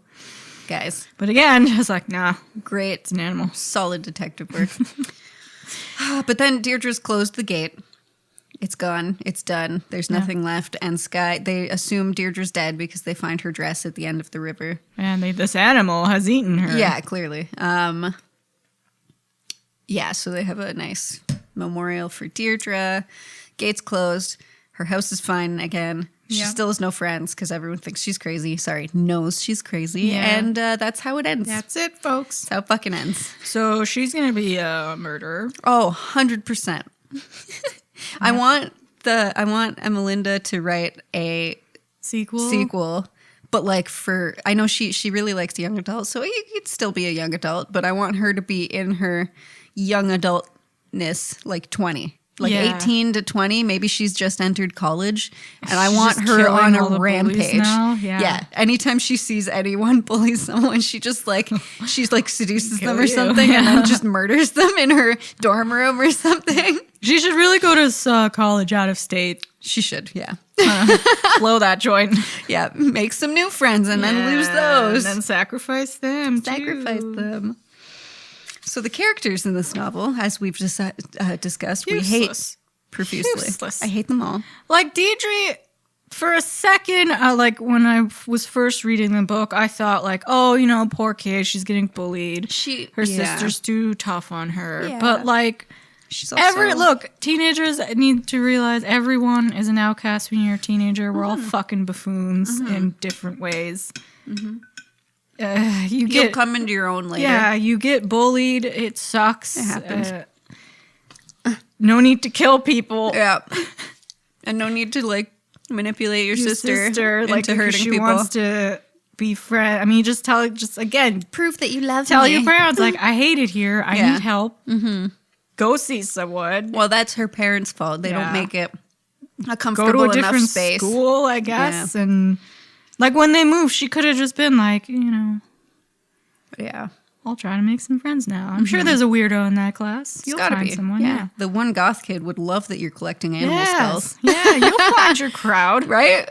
Guys. But again, I was like, nah. Great. It's an animal. Solid detective work. But then Deirdre's closed the gate. It's gone. It's done. There's nothing left. And Sky, they assume Deirdre's dead because they find her dress at the end of the river. And this animal has eaten her. Yeah, clearly. So they have a nice memorial for Deirdre. Gate's closed. Her house is fine again. She still has no friends because everyone thinks she's crazy. Knows she's crazy. Yeah. And that's how it ends. That's it, folks. That's how it fucking ends. So she's going to be a murderer. Oh, 100%. I want Emelinda to write a sequel. But like I know she really likes young adults, so you could still be a young adult, but I want her to be in her young adultness, like 20. Like 18 to 20, maybe she's just entered college, and I want her on a rampage. Yeah. Anytime she sees anyone bully someone, she's like seduces them or something, and then just murders them in her dorm room or something. She should really go to college out of state. She should, yeah. Blow that joint. Yeah, make some new friends and then lose those. And then sacrifice them. Them. So the characters in this novel, as we've just discussed, we hate profusely. Useless. I hate them all. Like Deirdre, for a second, like when I was first reading the book, I thought like, oh, poor kid, she's getting bullied. Her sister's too tough on her. Yeah. But like, she's also... teenagers need to realize everyone is an outcast when you're a teenager. We're all fucking buffoons in different ways. Mm-hmm. You'll come into your own later. Yeah, you get bullied. It sucks. It happens. No need to kill people. Yeah. And no need to like manipulate your sister into hurting she people. Wants to be friend. I mean, just again, proof that you love tell me. your parents like, I hate it here. I need help. Mm-hmm. Go see someone. Well, that's her parents' fault. They don't make it a comfortable enough space. Go to a different school, I guess, and. Like, when they moved, she could have just been like, Yeah. I'll try to make some friends now. I'm sure there's a weirdo in that class. You'll find someone, yeah. The one goth kid would love that you're collecting animal skulls. Yeah, you'll find your crowd. Right?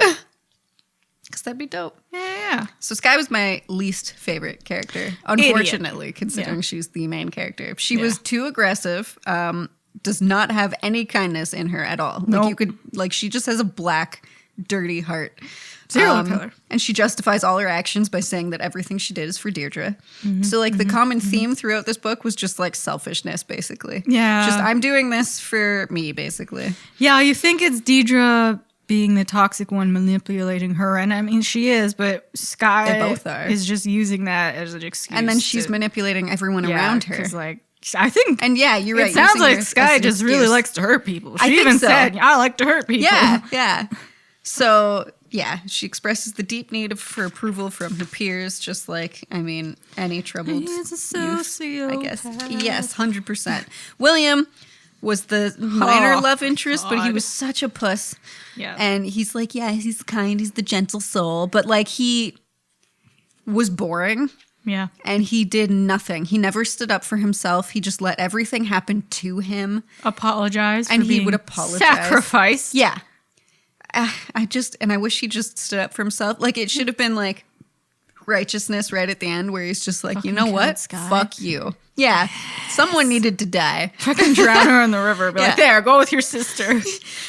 Because that'd be dope. Yeah. So Sky was my least favorite character, unfortunately, considering she's the main character. She was too aggressive, does not have any kindness in her at all. Like, she just has a black, dirty heart. Serial killer. And she justifies all her actions by saying that everything she did is for Deirdre. Mm-hmm, so, like, the common theme throughout this book was just, like, selfishness, basically. Yeah. Just, I'm doing this for me, basically. Yeah, you think it's Deirdre being the toxic one manipulating her. And, I mean, she is, but Sky both are. Is just using that as an excuse. And then she's manipulating everyone around her. Like, I think... And, yeah, you're right. It sounds like Sky just really likes to hurt people. She even said, I like to hurt people. Yeah. So... Yeah, she expresses the deep need for approval from her peers, just like, any troubled He's a sociopath. I guess. Yes, 100%. William was the minor love interest, but he was such a puss. Yeah. And he's like, he's kind, he's the gentle soul, but like he was boring. Yeah. And he did nothing. He never stood up for himself. He just let everything happen to him. Apologize. And he would apologize. Sacrifice. Yeah. I wish he just stood up for himself. Like, it should have been like righteousness right at the end where he's just like, fucking you know what? Sky. Fuck you. Yeah. Yes. Someone needed to die. Fucking drown her in the river. Be like, there, go with your sister.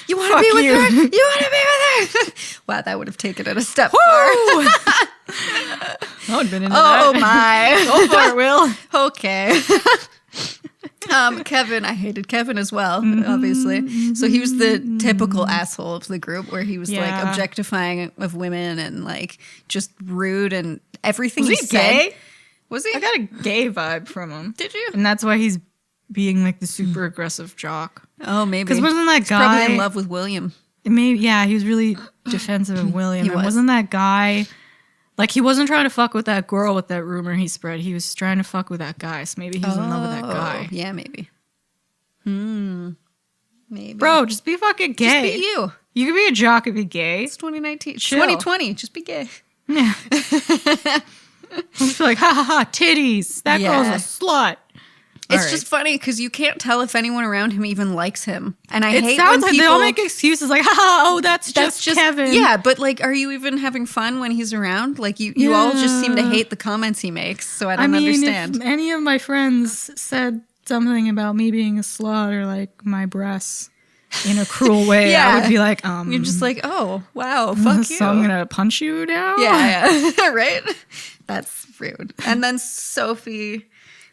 You want to be with her? You want to be with her? Wow, that would have taken it a step far. I would have been into that. Oh, my. Go for it, Will. Okay. Kevin, I hated Kevin as well, obviously. So he was the typical asshole of the group where he was like objectifying of women and like just rude and everything he said. Gay? Was he? I got a gay vibe from him. Did you? And that's why he's being like the super aggressive jock. Oh, maybe. Because wasn't that He's guy probably in love with William? Maybe, yeah, he was really defensive of William. He was. Wasn't that guy... Like, he wasn't trying to fuck with that girl with that rumor he spread. He was trying to fuck with that guy. So maybe he was in love with that guy. Yeah, maybe. Maybe. Bro, just be fucking gay. Just be you. You can be a jock and be gay. It's 2019. Chill. 2020. Just be gay. Yeah. Just be like, ha ha ha, titties. That girl's a slut. It's just funny because you can't tell if anyone around him even likes him. And I hate when sounds like people... they all make excuses like, ha, that's just Kevin. Yeah, but like, are you even having fun when he's around? Like, you all just seem to hate the comments he makes, so I don't understand. If any of my friends said something about me being a slut or like my breasts in a cruel way, I would be like, You're just like, oh, wow, fuck you. So I'm gonna punch you now? Yeah. Right? That's rude. And then Sophie...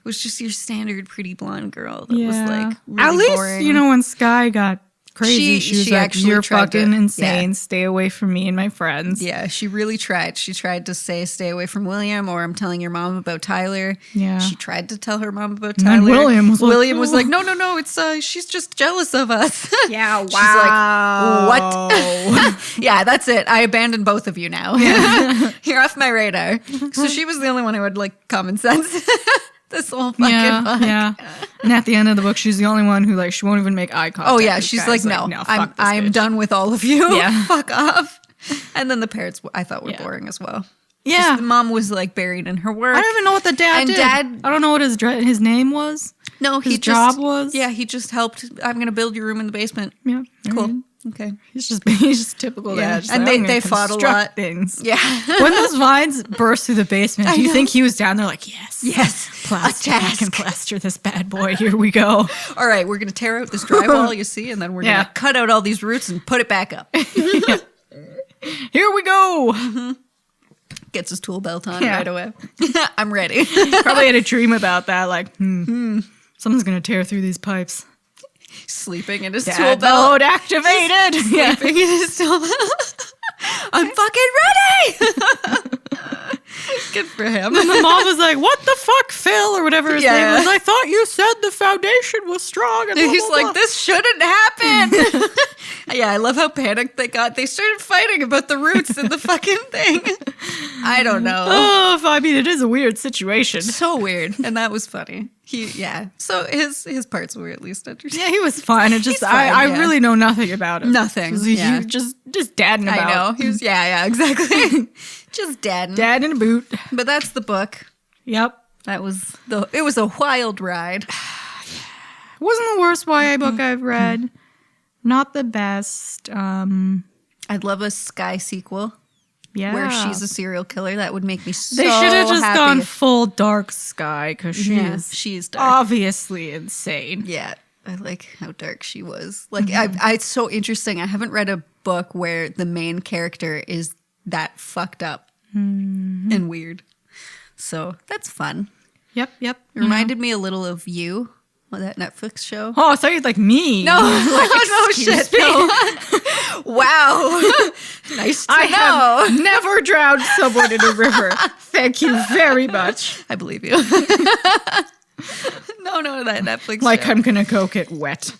was just your standard pretty blonde girl that was like really at least boring. When Sky got crazy, she was like, "You're fucking insane. Stay away from me and my friends." Yeah, she really tried. She tried to say, "Stay away from William," or "I'm telling your mom about Tyler." Yeah, she tried to tell her mom about Tyler. And William was like, "No, it's she's just jealous of us." Yeah, wow. She's like, "What?" Yeah, that's it. I abandoned both of you now. Yeah. You're off my radar. So she was the only one who had like common sense. This whole fucking book. Yeah. And at the end of the book, she's the only one who like she won't even make eye contact. Oh yeah, she's like, no, I'm done with all of you. Yeah, fuck off. And then the parents, I thought were boring as well. Yeah, just the mom was like buried in her work. I don't even know what the dad did. I don't know what his name was. No, his job was. Yeah, he just helped. I'm gonna build your room in the basement. Yeah, cool. Okay, he's just typical dad. And they fought a lot. Things. Yeah. When those vines burst through the basement, do you think he was down there like, yes, plaster, I can plaster this bad boy. Here we go. All right, we're gonna tear out this drywall you see, and then we're gonna cut out all these roots and put it back up. Here we go. Mm-hmm. Gets his tool belt on right away. I'm ready. Probably had a dream about that. Like, someone's gonna tear through these pipes. Sleeping in his tool belt. Mode activated. Sleeping in his tool belt. I'm fucking ready. Good for him. And the mom was like, "What the fuck, Phil?" or whatever his name was. I thought you said the foundation was strong. And he's like, "This shouldn't happen." Yeah, I love how panicked they got. They started fighting about the roots and the fucking thing. I don't know. Oh, I mean, it is a weird situation. So weird, and that was funny. So his parts were at least interesting. Yeah, he was fine. It just I really know nothing about him. Nothing. He just dadding about. I know. He was exactly. Just dadding. Dad in a boot. But that's the book. Yep. It was a wild ride. It wasn't the worst YA book I've read. Not the best. I'd love a Sky sequel. Yeah. Where she's a serial killer. That would make me so happy. They should have just happy. Gone full dark Sky because she's dark. Obviously insane. Yeah. I like how dark she was. Like, it's so interesting. I haven't read a book where the main character is that fucked up and weird. So that's fun. Yep. It reminded me a little of You. That Netflix show. Oh, I thought you'd like me. No, no shit. No. Wow. Nice to know. I have never drowned someone in a river. Thank you very much. I believe you. No, that Netflix like show. I'm gonna go get wet.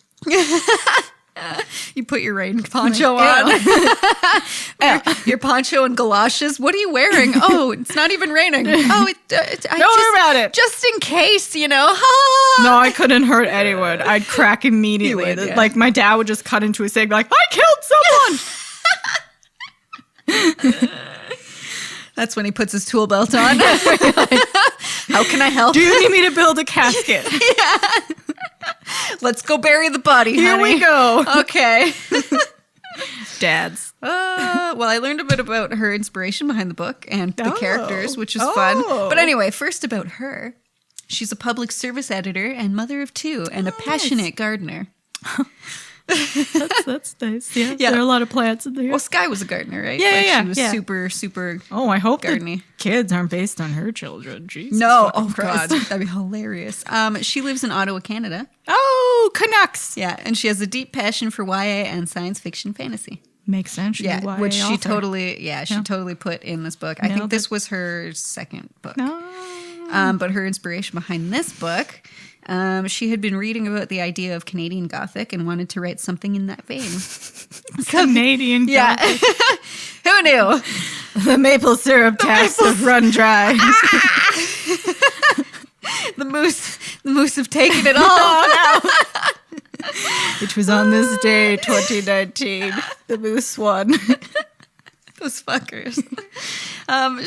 You put your rain poncho on. Your poncho and galoshes. What are you wearing? Oh, it's not even raining. Oh, don't worry about it. Just in case, No, I couldn't hurt anyone. I'd crack immediately. You would, yeah. Like my dad would just cut into a thing, like, I killed someone. That's when he puts his tool belt on. How can I help? Do you need me to build a casket? Yeah. Let's go bury the body, Here honey. we go. Okay. Dads. Well, I learned a bit about her inspiration behind the book and the characters, which is fun. But anyway, first about her. She's a public service editor and mother of 2 and a passionate gardener. That's nice. Yeah. There are a lot of plants in there. Well, Sky was a gardener, right? Yeah, She was super Oh, I hope gardening. Kids aren't based on her children. Jesus. No, God. That'd be hilarious. She lives in Ottawa, Canada. Oh, Canucks. Yeah, and she has a deep passion for YA and science fiction fantasy. Makes sense. Which she totally put in this book. I think this was her second book. No. But her inspiration behind this book She had been reading about the idea of Canadian Gothic and wanted to write something in that vein. Canadian Gothic. Yeah. Who knew? The maple syrup taps have run dry. The moose have taken it all. Oh, no. Which was on this day, 2019. The moose won. Those fuckers.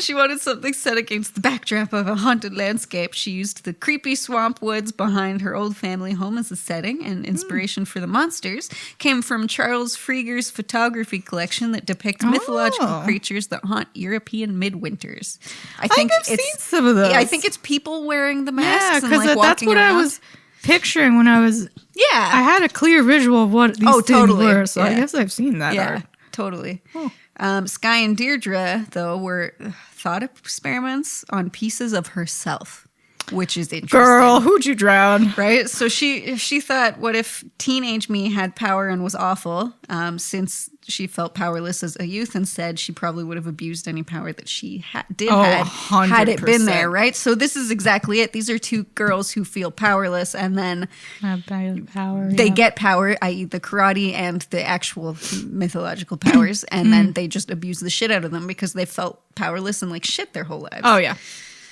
She wanted something set against the backdrop of a haunted landscape. She used the creepy swamp woods behind her old family home as a setting, and inspiration for the monsters came from Charles Frieger's photography collection that depicts mythological creatures that haunt European midwinters. I think I've seen some of those. Yeah, I think it's people wearing the masks. Yeah, because that's what I was picturing when I was. Yeah, I had a clear visual of what these things were, so I guess I've seen that. Yeah, art. Totally. Oh. Skye and Deirdre, though, were thought experiments on pieces of herself, which is interesting. Girl, who'd you drown? Right? So she thought, what if teenage me had power and was awful? Since she felt powerless as a youth and said she probably would have abused any power that she had it been there, right? So this is exactly it. These are two girls who feel powerless and then they get power, i.e. the karate and the actual mythological powers, and then they just abuse the shit out of them because they felt powerless and like shit their whole lives. Oh, yeah.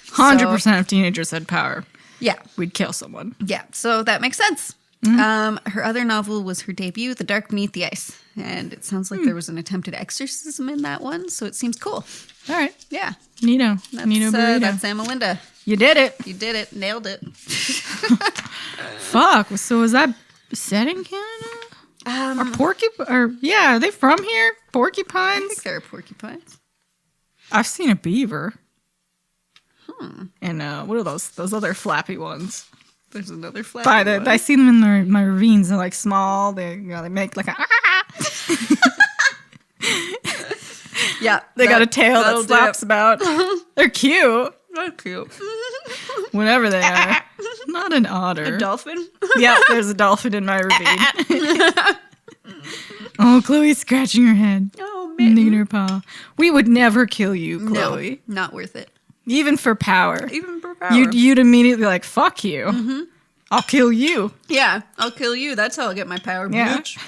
100% of teenagers had power. Yeah. We'd kill someone. Yeah, so that makes sense. Her other novel was her debut, The Dark Beneath the Ice. And it sounds like there was an attempted exorcism in that one, so it seems cool. All right. Yeah. Neato. That's Amelinda. You did it. You did it. Nailed it. Fuck. So was that set in Canada? Are they from here? Porcupines? I think there are porcupines. I've seen a beaver. And what are those other flappy ones? There's another flappy one. I see them in my ravines. They're like small. They make like a. Yeah, they got a tail that slaps about. They're cute. They're cute. Whatever they are. Not an otter. A dolphin? Yeah, there's a dolphin in my ravine. Oh, Chloe's scratching her head. Oh, man. Nicking her paw. We would never kill you, Chloe. No, not worth it. Even for power. Even for power. You'd immediately like, fuck you. Mm-hmm. I'll kill you. Yeah, I'll kill you. That's how I'll get my power, bitch.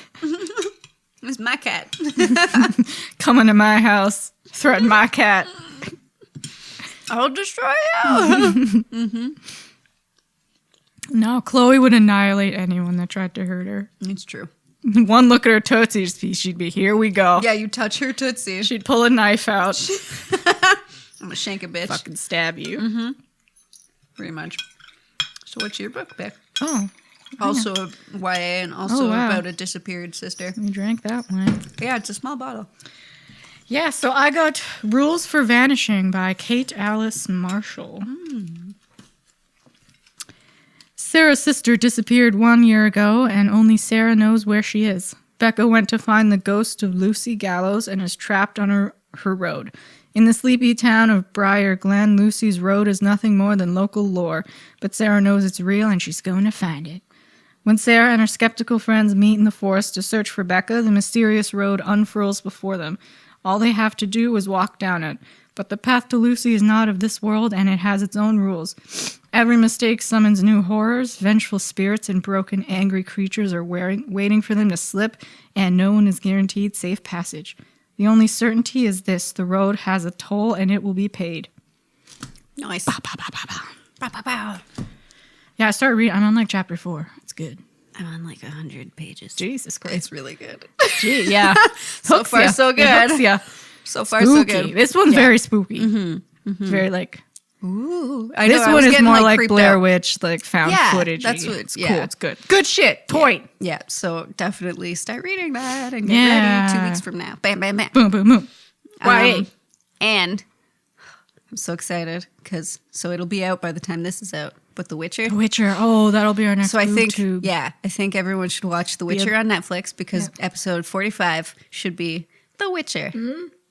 It's my cat. Come into my house. Threaten my cat. I'll destroy you. No, Chloe would annihilate anyone that tried to hurt her. It's true. One look at her tootsie, she'd be, here we go. Yeah, you touch her tootsie. She'd pull a knife out. I'm gonna shank a bitch. Fucking stab you. Pretty much. So what's your book pick? Oh. Also a YA and also about a disappeared sister. You drank that one. Yeah, it's a small bottle. Yeah, so I got Rules for Vanishing by Kate Alice Marshall. Sarah's sister disappeared 1 year ago, and only Sarah knows where she is. Becca went to find the ghost of Lucy Gallows and is trapped on her road. In the sleepy town of Briar Glen, Lucy's road is nothing more than local lore, but Sarah knows it's real and she's going to find it. When Sarah and her skeptical friends meet in the forest to search for Becca, the mysterious road unfurls before them. All they have to do is walk down it. But the path to Lucy is not of this world, and it has its own rules. Every mistake summons new horrors. Vengeful spirits and broken, angry creatures are waiting for them to slip, and no one is guaranteed safe passage. The only certainty is this: the road has a toll, and it will be paid. Nice. Bow, bow, bow, bow, bow. Bow, bow, bow. Yeah, I started reading. I'm on like chapter 4. It's good. I'm on like 100 pages. Jesus Christ. It's really good. Gee, yeah. So far, so good. Yeah. So far, spooky. so good. This one's very spooky. Very like. Ooh. This one is more like Blair Witch, like found footage. That's what it's cool. It's good. Good shit. Point. Yeah. So definitely start reading that and get ready 2 weeks from now. Bam, bam, bam. Boom, boom, boom. And I'm so excited because it'll be out by the time this is out. But The Witcher. The Witcher. Oh, that'll be our next. So I think, tube. I think everyone should watch The Witcher on Netflix because episode 45 should be The Witcher.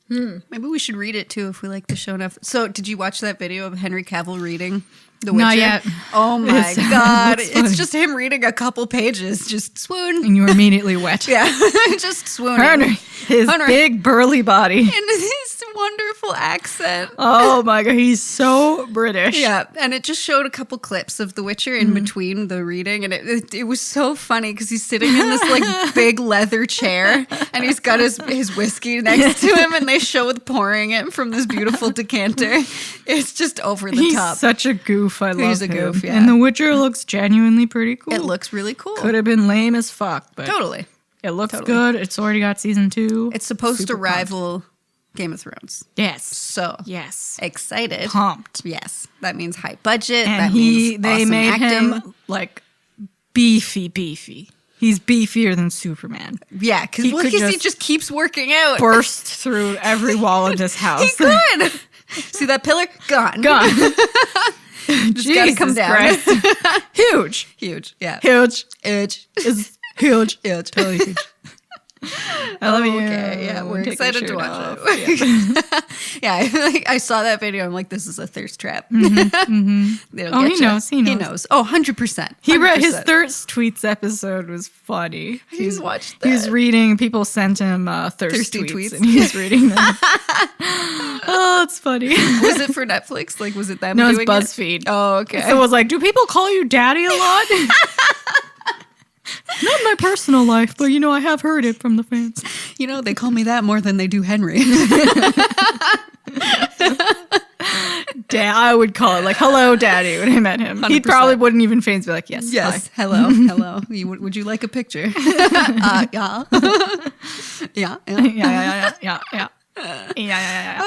Maybe we should read it too if we like the show enough. So, did you watch that video of Henry Cavill reading The Witcher? Not yet. Oh my God. It's just him reading a couple pages. Just swoon. And you were immediately wet. Yeah. Just swooning. His big burly body. And he's wonderful accent. Oh my God, he's so British. Yeah, and it just showed a couple clips of The Witcher in between the reading, and it was so funny because he's sitting in this like big leather chair, and he's got his whiskey next to him, and they show it pouring it from this beautiful decanter. It's just over the top. He's such a goof. I love him. He's a goof, yeah. And The Witcher looks genuinely pretty cool. It looks really cool. Could have been lame as fuck, but Totally. it looks good. It's already got season 2. It's supposed Super to rival Game of Thrones. Yes. So Yes. excited. Pumped. Yes. That means high budget. And that means they awesome made acting. him like beefy. He's beefier than Superman. Yeah, because he just keeps working out. Burst through every wall of this house. He could. See that pillar? Gone. Just gotta come down. Huge. Huge. Yeah. Huge. Huge. It's huge. Huge. Totally huge. I love you. Okay, yeah, we're Take excited to your watch shirt it. off. Yeah, I saw that video. I'm like, this is a thirst trap. He knows. He knows. Oh, 100%. He read his thirst tweets episode was funny. He's watched that. He was reading. People sent him thirsty tweets, and he was reading them. Oh, it's funny. Was it for Netflix? Like, was it them? No, it's doing BuzzFeed. It? Oh, okay. So it was like, do people call you daddy a lot? Not in my personal life, but I have heard it from the fans. They call me that more than they do Henry. Dad, I would call it like, hello, daddy, when I met him. 100%. He probably wouldn't even feign to be like, yes, yes, hi. hello. Would you like a picture? Yeah. Yeah. Yeah.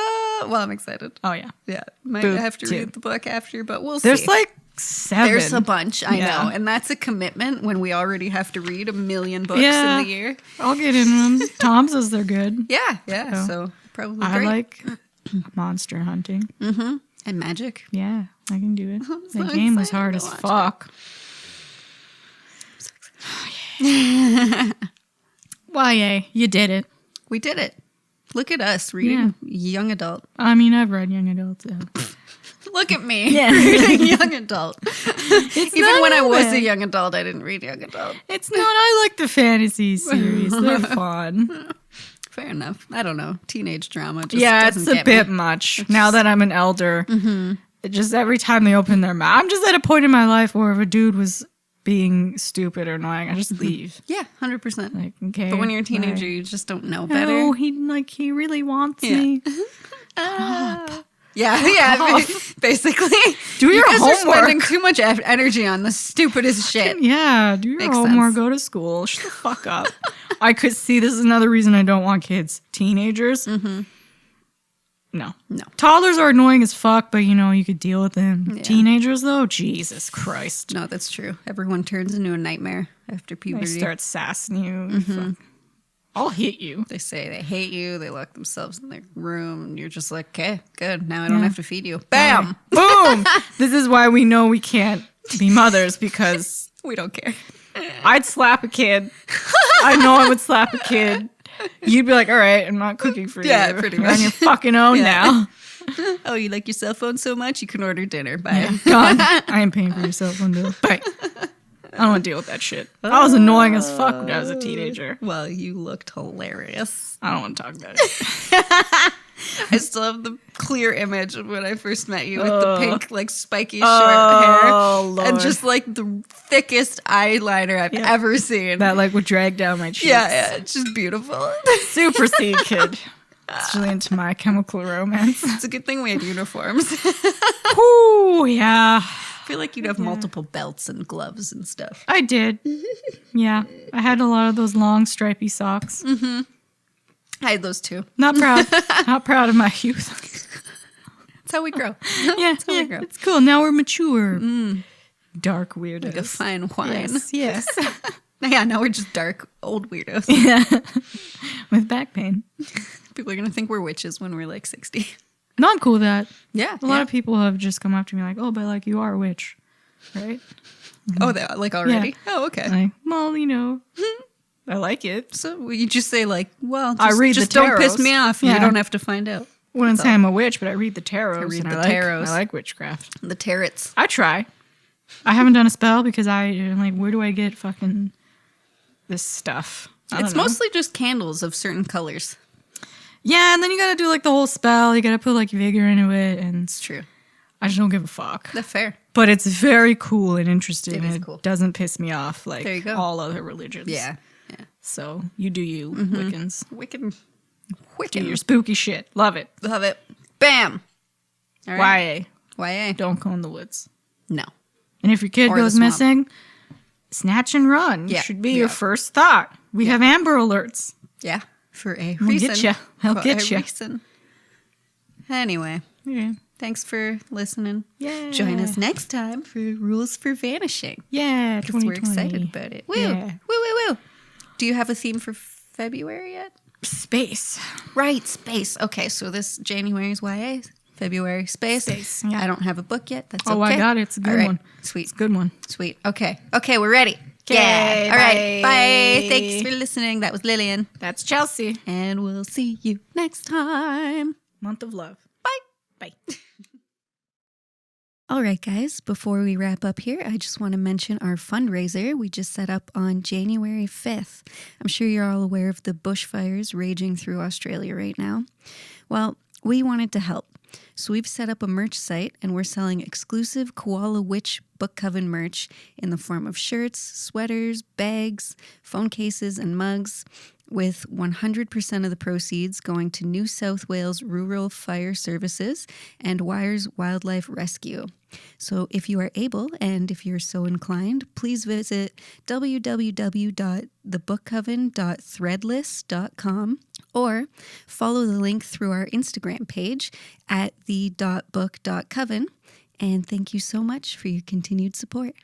Well, I'm excited. Oh, yeah. Yeah. Might Boo, have to too. read the book after, but we'll see. There's like 7. There's a bunch, I Yeah. know. And that's a commitment when we already have to read 1 million books Yeah. in the year. I'll get in them. Tom says they're good. Yeah. So probably great. I like monster hunting. Mm-hmm. And magic. Yeah, I can do it. So The game was excited hard to as watch fuck. Oh, yeah. YA, you did it. We did it. Look at us reading young adult. I mean, I've read young adults. So. Look at me Yeah. reading young adult. Even not when I was bad. a young adult, I didn't read young adult. It's not. I like the fantasy series. They're fun. Fair enough. I don't know. Teenage drama just Yeah, doesn't it's a get bit me. much. Now that I'm an elder, it just every time they open their mouth, I'm just at a point in my life where if a dude was being stupid or annoying, I just leave. Yeah, 100%. Like, okay. But when you're a teenager, bye. you just don't know better. Oh, he really wants me. Yeah, basically. Do your you guys homework. are spending too much energy on the stupidest shit. Yeah, do your Makes homework, sense. go to school, shut the fuck up. I could see this is another reason I don't want kids. Teenagers. No. Toddlers are annoying as fuck, but you could deal with them. Yeah. Teenagers though, Jesus Christ. No, that's true. Everyone turns into a nightmare after They puberty. start sassing you. Fuck. I'll hit you. They say they hate you. They lock themselves in their room. And you're just like, okay, good. Now I don't have to feed you. Bam! Boom! This is why we know we can't be mothers, because We don't care. I'd slap a kid. I know I would slap a kid. You'd be like, all right, I'm not cooking for you. Yeah, pretty You're much. on your fucking own now. Oh, you like your cell phone so much? You can order dinner. Bye. God, I ain't paying for your cell phone bill. Bye. I don't want to deal with that shit. I was annoying as fuck when I was a teenager. Well, you looked hilarious. I don't want to talk about it. I still have the clear image of when I first met you with the pink, like, spiky short hair. Lord. And just, like, the thickest eyeliner I've ever seen. That like would drag down my cheeks. Yeah, it's just beautiful. Super seed kid. It's really into My Chemical Romance. It's a good thing we had uniforms. Ooh, yeah. I feel like you'd have multiple belts and gloves and stuff. I did. Yeah. I had a lot of those long stripy socks. I had those too. Not proud. Not proud of my youth. That's how we grow. Yeah, how we grow. it's cool. Now we're mature. Dark weirdos. Like a fine wine. Yes. Yeah, now we're just dark old weirdos. Yeah. With back pain. People are going to think we're witches when we're like 60. No, I'm cool with that. Yeah. A lot of people have just come up to me like, oh, but like you are a witch. Right? Oh, they like already? Oh, okay. Like, well, I like it. So you just say like, well, just, I read just the don't piss tarots. me off. Yeah. You don't have to find out. Wouldn't say I'm a witch, but I read the tarots. I read and the I tarots. like witchcraft. The tarots. I try. I haven't done a spell because I'm like, where do I get fucking this stuff? I It's don't know. mostly just candles of certain colors. Yeah, and then you gotta do like the whole spell. You gotta put like vigor into it, and It's true. I just don't give a fuck. That's fair. But it's very cool and interesting. It is and cool. It doesn't piss me off like There you go. all other religions. Yeah. So you do you, Wiccans. Wicked. Do your spooky shit. Love it. Love it. Bam. All right. YA. YA. Don't go in the woods. No. And if your kid Or the goes swamp. missing, snatch and run Yeah. should be your first thought. We have Amber Alerts. Yeah. For a We'll reason. get you. I'll For get a you. reason. Anyway. Yeah. Thanks for listening. Yeah. Join us next time for Rules for Vanishing. Yeah, Because 2020. we're excited about it. Woo! Yeah. Woo, woo, woo. Do you have a theme for February yet? Space. Right, space. Okay, so this January is YA. February, space. Space, yeah. I don't have a book yet. That's okay. Oh, I got it. It's a good All right. one. Sweet. It's a good one. Sweet. Okay. Okay, we're ready. 'Kay, Yeah. All right. bye. Bye. Thanks for listening. That was Lillian. That's Chelsea. And we'll see you next time. Month of Love. Bye. Bye. All right, guys, before we wrap up here, I just want to mention our fundraiser we just set up on January 5th. I'm sure you're all aware of the bushfires raging through Australia right now. Well, we wanted to help. So we've set up a merch site and we're selling exclusive Koala Witch Book Coven merch in the form of shirts, sweaters, bags, phone cases, and mugs, with 100% of the proceeds going to New South Wales Rural Fire Services and Wires Wildlife Rescue. So if you are able and if you're so inclined, please visit www.thebookcoven.threadless.com or follow the link through our Instagram page at the.book.coven. And thank you so much for your continued support.